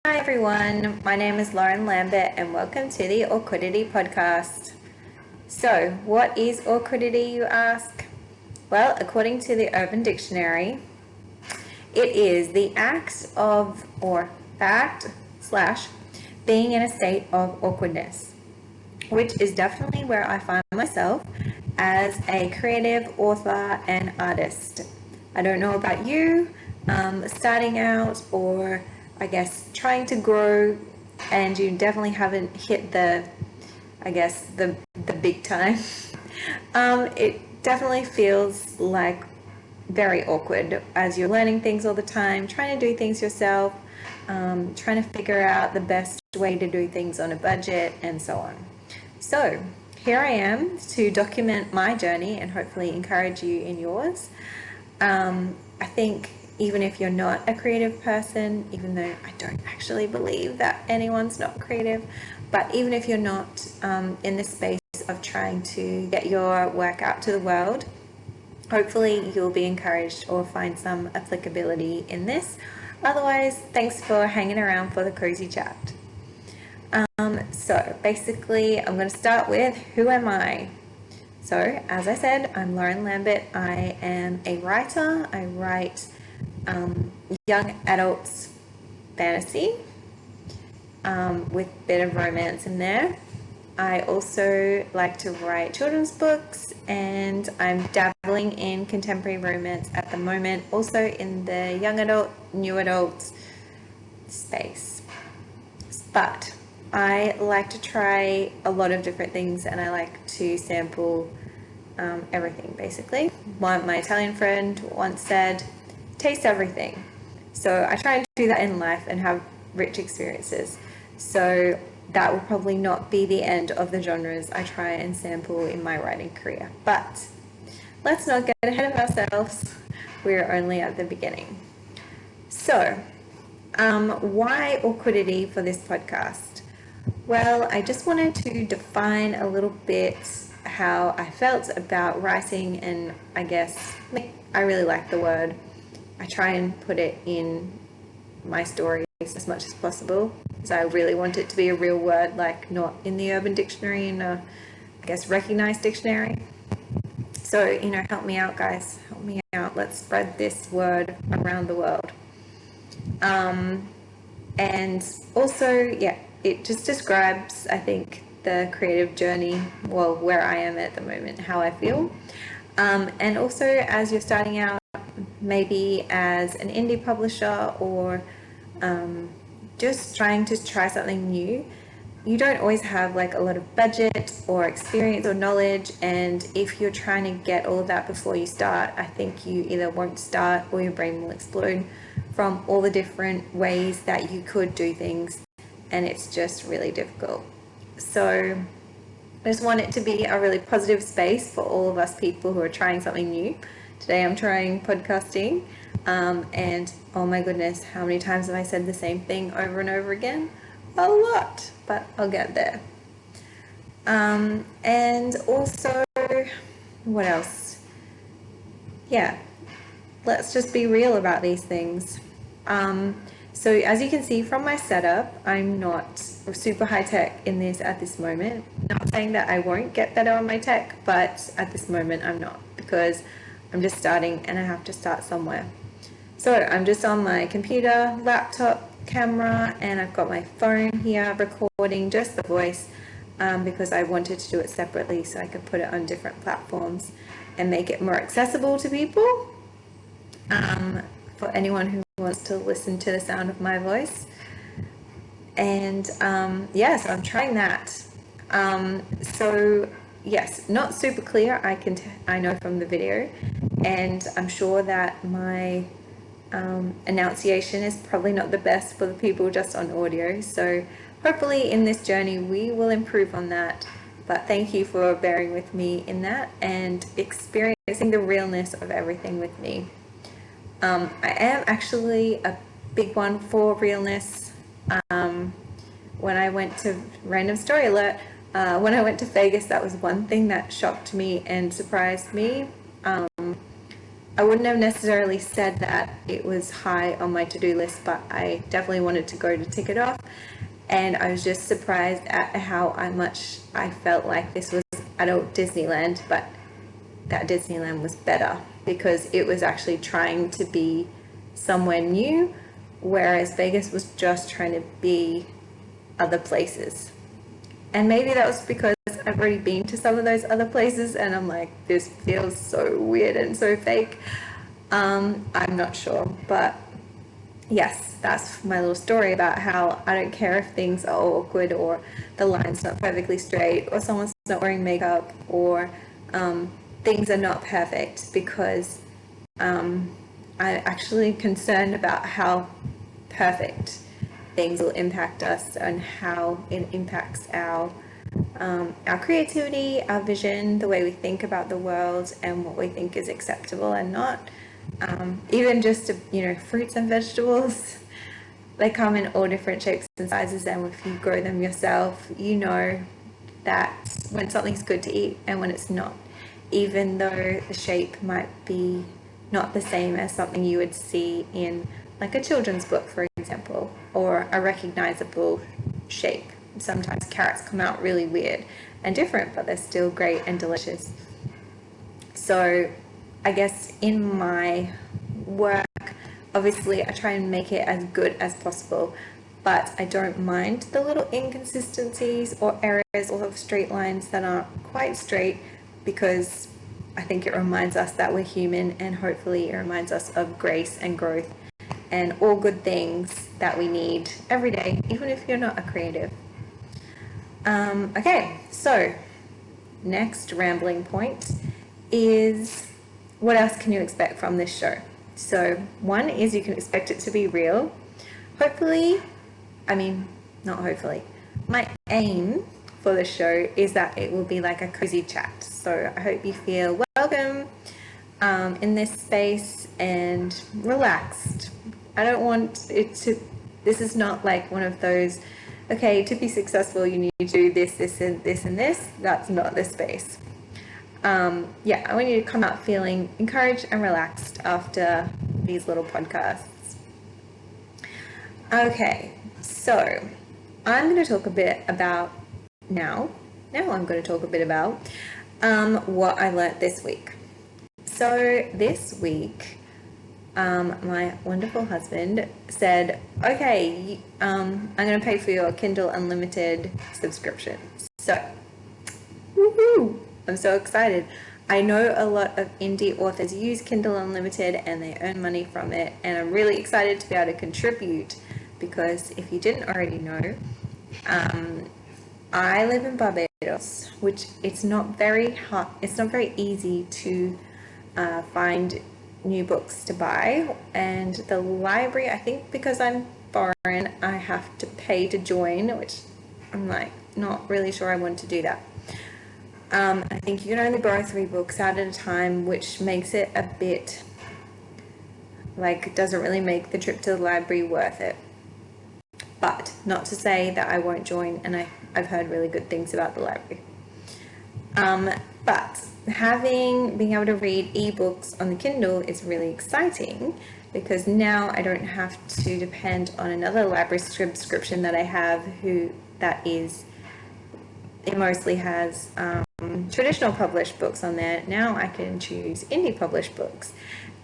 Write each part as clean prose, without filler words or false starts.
Hi everyone, my name is Lauryn Lambert and welcome to the Awkwidity podcast. So, what is awkwidity, you ask? Well, according to the Urban Dictionary, it is the act of or fact / being in a state of awkwardness, which is definitely where I find myself as a creative author and artist. I don't know about you, starting out or I guess trying to grow, and you definitely haven't hit the big time. It definitely feels like very awkward as you're learning things all the time, trying to do things yourself, trying to figure out the best way to do things on a budget and so on. So here I am to document my journey and hopefully encourage you in yours. I think even if you're not a creative person, even though I don't actually believe that anyone's not creative, but even if you're not in the space of trying to get your work out to the world, hopefully you'll be encouraged or find some applicability in this. Otherwise, thanks for hanging around for the cozy chat. So basically, I'm going to start with who am I? So as I said, I'm Lauryn Lambert. I am a writer. I write young adults fantasy with a bit of romance in there. I also like to write children's books, and I'm dabbling in contemporary romance at the moment, also in the young adult, new adult space. But I like to try a lot of different things, and I like to sample everything basically. My Italian friend once said, taste everything. So I try and do that in life and have rich experiences. So that will probably not be the end of the genres I try and sample in my writing career. But let's not get ahead of ourselves. We're only at the beginning. So why awkwidity for this podcast? Well, I just wanted to define a little bit how I felt about writing, and I guess I really like the word. I try and put it in my stories as much as possible, because I really want it to be a real word, like not in the Urban Dictionary, in a, I guess, recognized dictionary. So, help me out, guys. Help me out. Let's spread this word around the world. And also, it just describes, I think, the creative journey, well, where I am at the moment, how I feel. And also, as you're starting out, maybe as an indie publisher or just trying to try something new, you don't always have like a lot of budget or experience or knowledge, and if you're trying to get all of that before you start, I think you either won't start or your brain will explode from all the different ways that you could do things, and it's just really difficult. So I just want it to be a really positive space for all of us people who are trying something new. Today I'm trying podcasting, and oh my goodness, how many times have I said the same thing over and over again? A lot, but I'll get there. And also, what else? Yeah, let's just be real about these things. So as you can see from my setup, I'm not super high tech in this at this moment. Not saying that I won't get better on my tech, but at this moment I'm not, because I'm just starting and I have to start somewhere. So I'm just on my computer, laptop, camera, and I've got my phone here recording just the voice, because I wanted to do it separately so I could put it on different platforms and make it more accessible to people, for anyone who wants to listen to the sound of my voice. And so I'm trying that. So yes, not super clear, I know from the video, and I'm sure that my enunciation is probably not the best for the people just on audio, so hopefully in this journey we will improve on that. But thank you for bearing with me in that and experiencing the realness of everything with me. I am actually a big one for realness. When I went to, random story alert, when I went to Vegas, that was one thing that shocked me and surprised me. I wouldn't have necessarily said that it was high on my to-do list, but I definitely wanted to go to tick it off. And I was just surprised at how much I felt like this was adult Disneyland, but that Disneyland was better because it was actually trying to be somewhere new, whereas Vegas was just trying to be other places. And maybe that was because I've already been to some of those other places and I'm like, this feels so weird and so fake. I'm not sure, but yes, that's my little story about how I don't care if things are awkward or the line's not perfectly straight or someone's not wearing makeup or things are not perfect, because I'm actually concerned about how perfect things will impact us and how it impacts our creativity, our vision, the way we think about the world and what we think is acceptable and not. Even just, fruits and vegetables, they come in all different shapes and sizes, and if you grow them yourself, you know that when something's good to eat and when it's not, even though the shape might be not the same as something you would see in like a children's book, for example, or a recognizable shape. Sometimes carrots come out really weird and different, but they're still great and delicious. So I guess in my work, obviously I try and make it as good as possible, but I don't mind the little inconsistencies or errors or straight lines that aren't quite straight, because I think it reminds us that we're human, and hopefully it reminds us of grace and growth and all good things that we need every day, even if you're not a creative. Okay, so next rambling point is, what else can you expect from this show? So one is you can expect it to be real. Hopefully, not hopefully, my aim for the show is that it will be like a cozy chat. So I hope you feel welcome in this space and relaxed. I don't want it to, this is not like one of those, okay, to be successful you need to do this, this, and this, and this. That's not this space. I want you to come out feeling encouraged and relaxed after these little podcasts. Okay, so I'm going to talk a bit about what I learnt this week. So this week, my wonderful husband said, okay, I'm going to pay for your Kindle Unlimited subscription. So, woohoo! I'm so excited. I know a lot of indie authors use Kindle Unlimited and they earn money from it, and I'm really excited to be able to contribute, because if you didn't already know, I live in Barbados, which it's not very easy to find new books to buy, and the library, I think because I'm foreign, I have to pay to join, which I'm like not really sure I want to do that. I think you can only borrow 3 books out at a time, which makes it a bit like, doesn't really make the trip to the library worth it. But not to say that I won't join, and I've heard really good things about the library. But being able to read ebooks on the Kindle is really exciting, because now I don't have to depend on another library subscription that I have, it mostly has traditional published books on there. Now I can choose indie published books,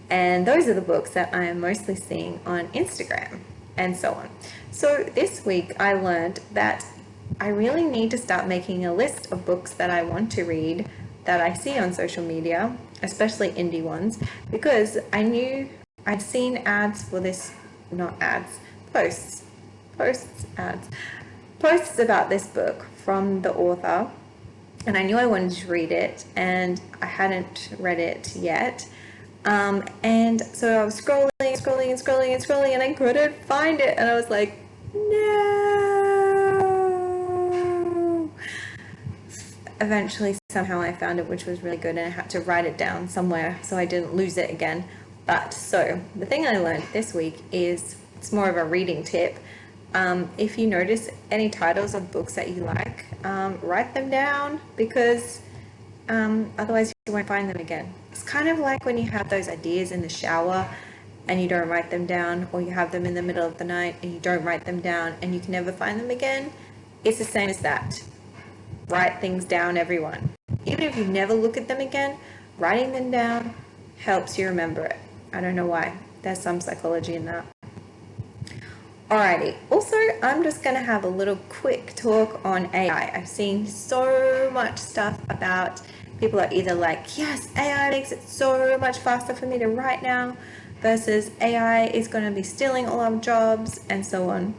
and those are the books that I am mostly seeing on Instagram and so on. So this week I learned that I really need to start making a list of books that I want to read that I see on social media, especially indie ones, because I knew I'd seen ads for this, not ads, posts about this book from the author, and I knew I wanted to read it, and I hadn't read it yet. And so I was scrolling, and I couldn't find it, and I was like, no. Eventually, somehow I found it, which was really good, and I had to write it down somewhere so I didn't lose it again. But so the thing I learned this week is, it's more of a reading tip. If you notice any titles of books that you like, write them down, because otherwise you won't find them again. it's kind of like when you have those ideas in the shower and you don't write them down, or you have them in the middle of the night and you don't write them down and you can never find them again. It's the same as that. Write things down, everyone. Even if you never look at them again, writing them down helps you remember it. I don't know why. There's some psychology in that. Alrighty. Also, I'm just going to have a little quick talk on AI. I've seen so much stuff about people are either like, yes, AI makes it so much faster for me to write now, versus AI is going to be stealing all our jobs, and so on.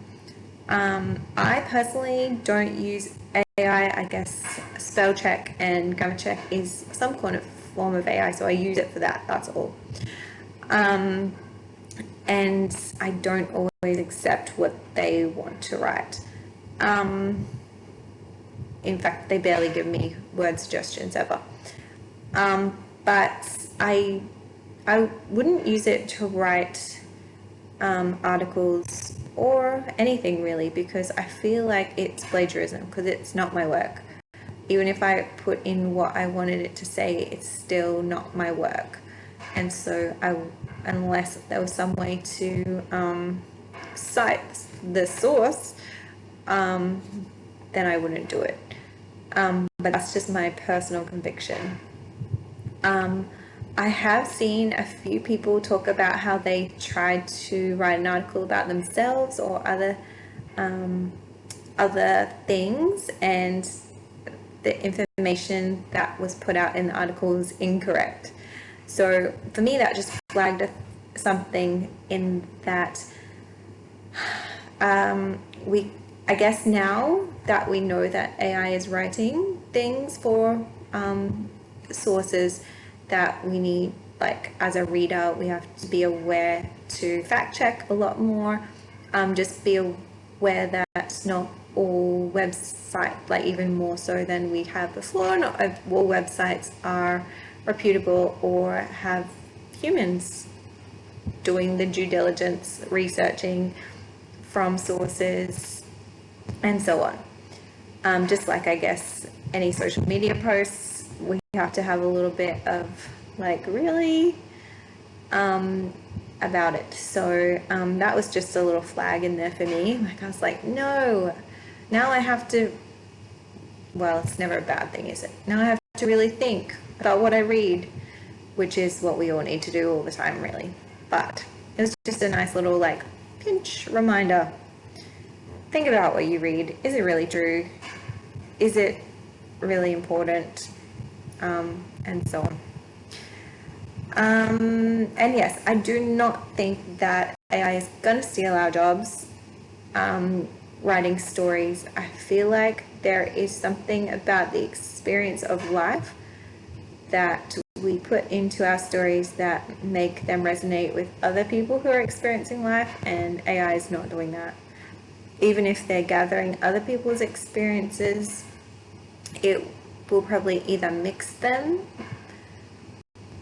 I personally don't use AI. I guess spell check and grammar check is some kind of form of AI, so I use it for that. That's all. And I don't always accept what they want to write. In fact, they barely give me word suggestions ever. But I wouldn't use it to write articles or anything really, because I feel like it's plagiarism, because it's not my work. Even if I put in what I wanted it to say, it's still not my work. And so unless there was some way to cite the source, then I wouldn't do it. But that's just my personal conviction. I have seen a few people talk about how they tried to write an article about themselves or other things, and the information that was put out in the article is incorrect. So for me, that just flagged something in that I guess now that we know that AI is writing things for sources that we need, like as a reader, we have to be aware to fact check a lot more. Just be aware that not all websites, like even more so than we had before, not all websites are reputable or have humans doing the due diligence, researching from sources, and so on. Just like, I guess, any social media posts, we have to have a little bit of like, really, about it. So that was just a little flag in there for me. Like, I was like, no, now I have to, well, it's never a bad thing, is it? Now I have to really think about what I read, which is what we all need to do all the time, really. But it was just a nice little like pinch reminder. Think about what you read. Is it really true? Is it really important? And so on. And yes, I do not think that AI is going to steal our jobs writing stories. I feel like there is something about the experience of life that we put into our stories that make them resonate with other people who are experiencing life, and AI is not doing that. Even if they're gathering other people's experiences, it will probably either mix them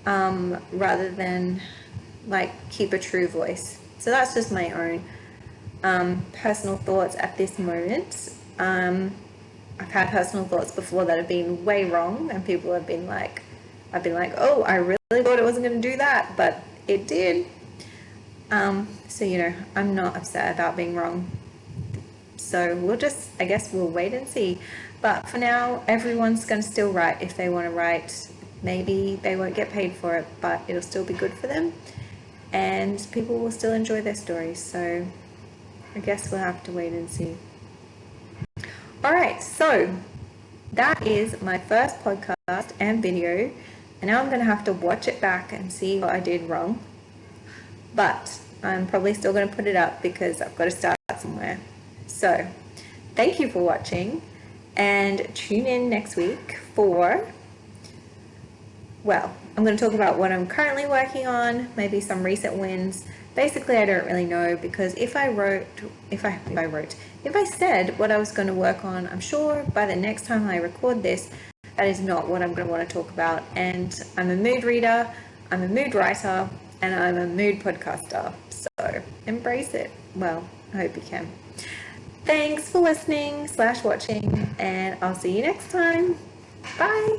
rather than like keep a true voice. So that's just my own personal thoughts at this moment. I've had personal thoughts before that have been way wrong, and people have been like, I've been like, oh, I really thought it wasn't going to do that, but it did. So, you know, I'm not upset about being wrong. So we'll just, I guess we'll wait and see. But for now, everyone's going to still write if they want to write. Maybe they won't get paid for it, but it'll still be good for them. And people will still enjoy their stories. So I guess we'll have to wait and see. All right, so that is my first podcast and video. And now I'm going to have to watch it back and see what I did wrong. But I'm probably still going to put it up because I've got to start somewhere. So thank you for watching, and tune in next week for, well, I'm going to talk about what I'm currently working on, maybe some recent wins. Basically, I don't really know, because if I said what I was going to work on, I'm sure by the next time I record this, that is not what I'm going to want to talk about. And I'm a mood reader, I'm a mood writer, and I'm a mood podcaster. So embrace it. Well, I hope you can. Thanks for listening / watching, and I'll see you next time. Bye.